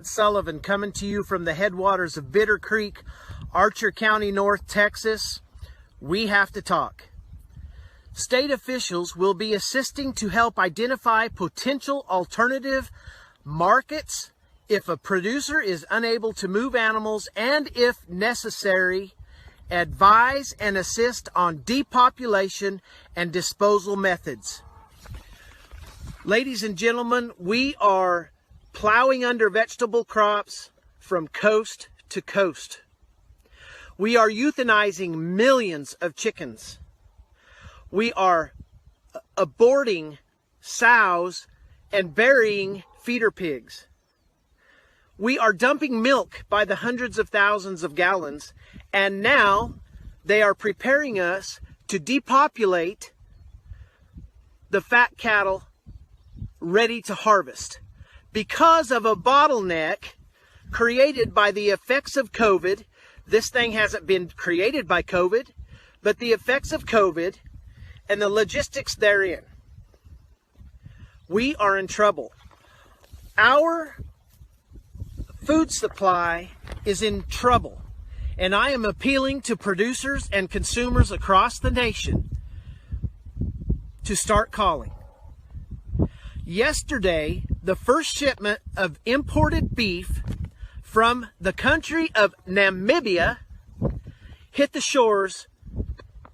Sullivan coming to you from the headwaters of Bitter Creek, Archer County, North Texas. We have to talk. State officials will be assisting to help identify potential alternative markets if a producer is unable to move animals, and if necessary, advise and assist on depopulation and disposal methods. Ladies and gentlemen, we are plowing under vegetable crops from coast to coast. We are euthanizing millions of chickens. We are aborting sows and burying feeder pigs. We are dumping milk by the hundreds of thousands of gallons, and now they are preparing us to depopulate the fat cattle ready to harvest because of a bottleneck created by the effects of COVID. This thing hasn't been created by COVID, but the effects of COVID and the logistics therein. We are in trouble. Our food supply is in trouble, and I am appealing to producers and consumers across the nation to start calling. Yesterday, the first shipment of imported beef from the country of Namibia hit the shores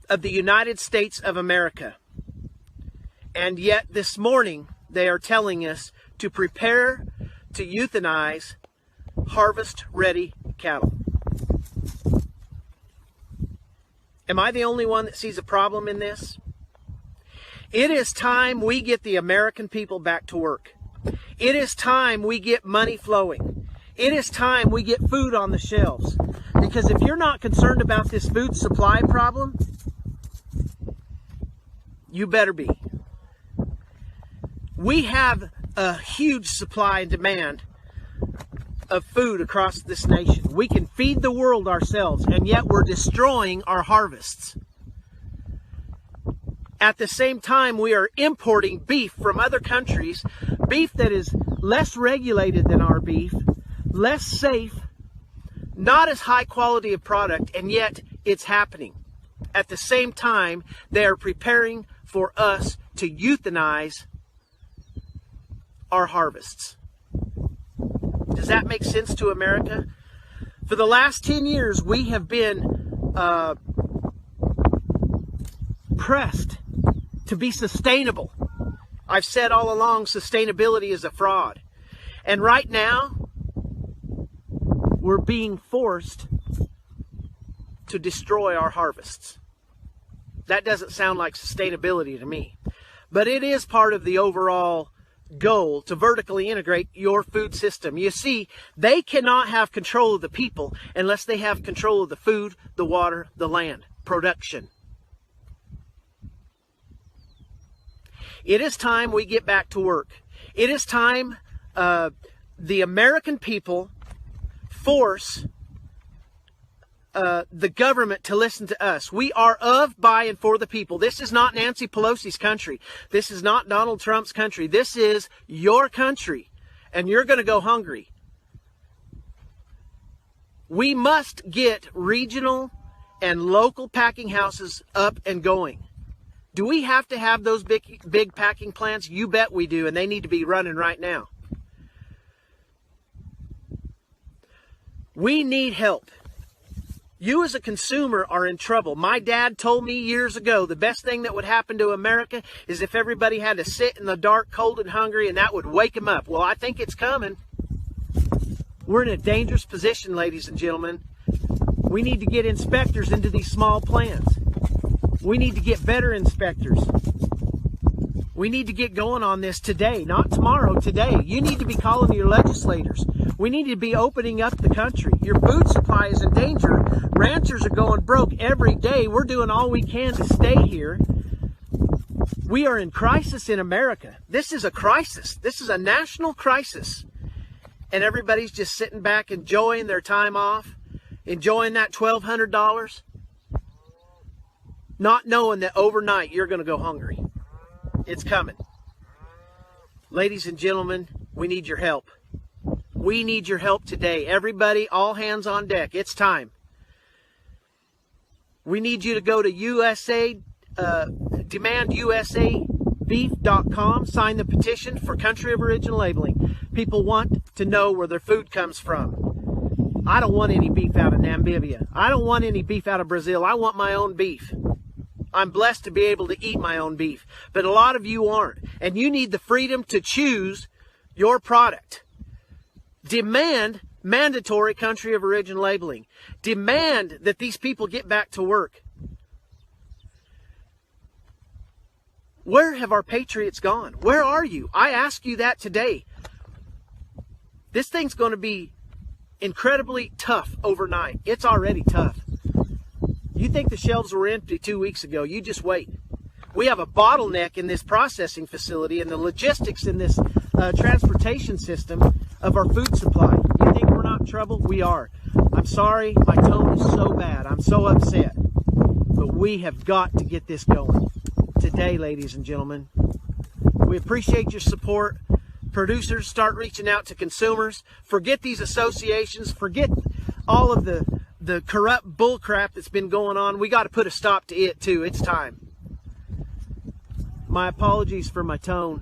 of the United States of America. And yet this morning, they are telling us to prepare to euthanize harvest-ready cattle. Am I the only one that sees a problem in this? It is time we get the American people back to work. It is time we get money flowing. It is time we get food on the shelves. Because if you're not concerned about this food supply problem, you better be. We have a huge supply and demand of food across this nation. We can feed the world ourselves, and yet we're destroying our harvests. At the same time, we are importing beef from other countries, beef that is less regulated than our beef, less safe, not as high quality of product, and yet it's happening. At the same time, they are preparing for us to euthanize our harvests. Does that make sense to America? For the last 10 years, we have been pressed to be sustainable. I've said all along, sustainability is a fraud. And right now, we're being forced to destroy our harvests. That doesn't sound like sustainability to me. But it is part of the overall goal to vertically integrate your food system. You see, they cannot have control of the people unless they have control of the food, the water, the land, production. It is time we get back to work. It is time the American people force the government to listen to us. We are of, by, and for the people. This is not Nancy Pelosi's country. This is not Donald Trump's country. This is your country, and you're going to go hungry. We must get regional and local packing houses up and going. Do we have to have those big packing plants? You bet we do, and they need to be running right now. We need help. You as a consumer are in trouble. My dad told me years ago the best thing that would happen to America is if everybody had to sit in the dark, cold, and hungry, and that would wake them up. Well, I think it's coming. We're in a dangerous position, ladies and gentlemen. We need to get inspectors into these small plants. We need to get better inspectors. We need to get going on this today, not tomorrow, today. You need to be calling your legislators. We need to be opening up the country. Your food supply is in danger. Ranchers are going broke every day. We're doing all we can to stay here. We are in crisis in America. This is a crisis. This is a national crisis. And everybody's just sitting back enjoying their time off, enjoying that $1,200, not knowing that overnight you're going to go hungry. It's coming. Ladies and gentlemen, we need your help. We need your help today. Everybody, all hands on deck. It's time. We need you to go to demandUSAbeef.com, sign the petition for country of origin labeling. People want to know where their food comes from. I don't want any beef out of Namibia. I don't want any beef out of Brazil. I want my own beef. I'm blessed to be able to eat my own beef. But a lot of you aren't. And you need the freedom to choose your product. Demand mandatory country of origin labeling. Demand that these people get back to work. Where have our patriots gone? Where are you? I ask you that today. This thing's going to be incredibly tough overnight. It's already tough. You think the shelves were empty 2 weeks ago. You just wait. We have a bottleneck in this processing facility and the logistics in this transportation system of our food supply. You think we're not in trouble? We are. I'm sorry. My tone is so bad. I'm so upset. But we have got to get this going today, ladies and gentlemen. We appreciate your support. Producers, start reaching out to consumers. Forget these associations. Forget all of the corrupt bullcrap that's been going on. We got to put a stop to it too. It's time. My apologies for my tone.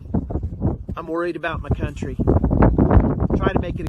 I'm worried about my country. Try to make it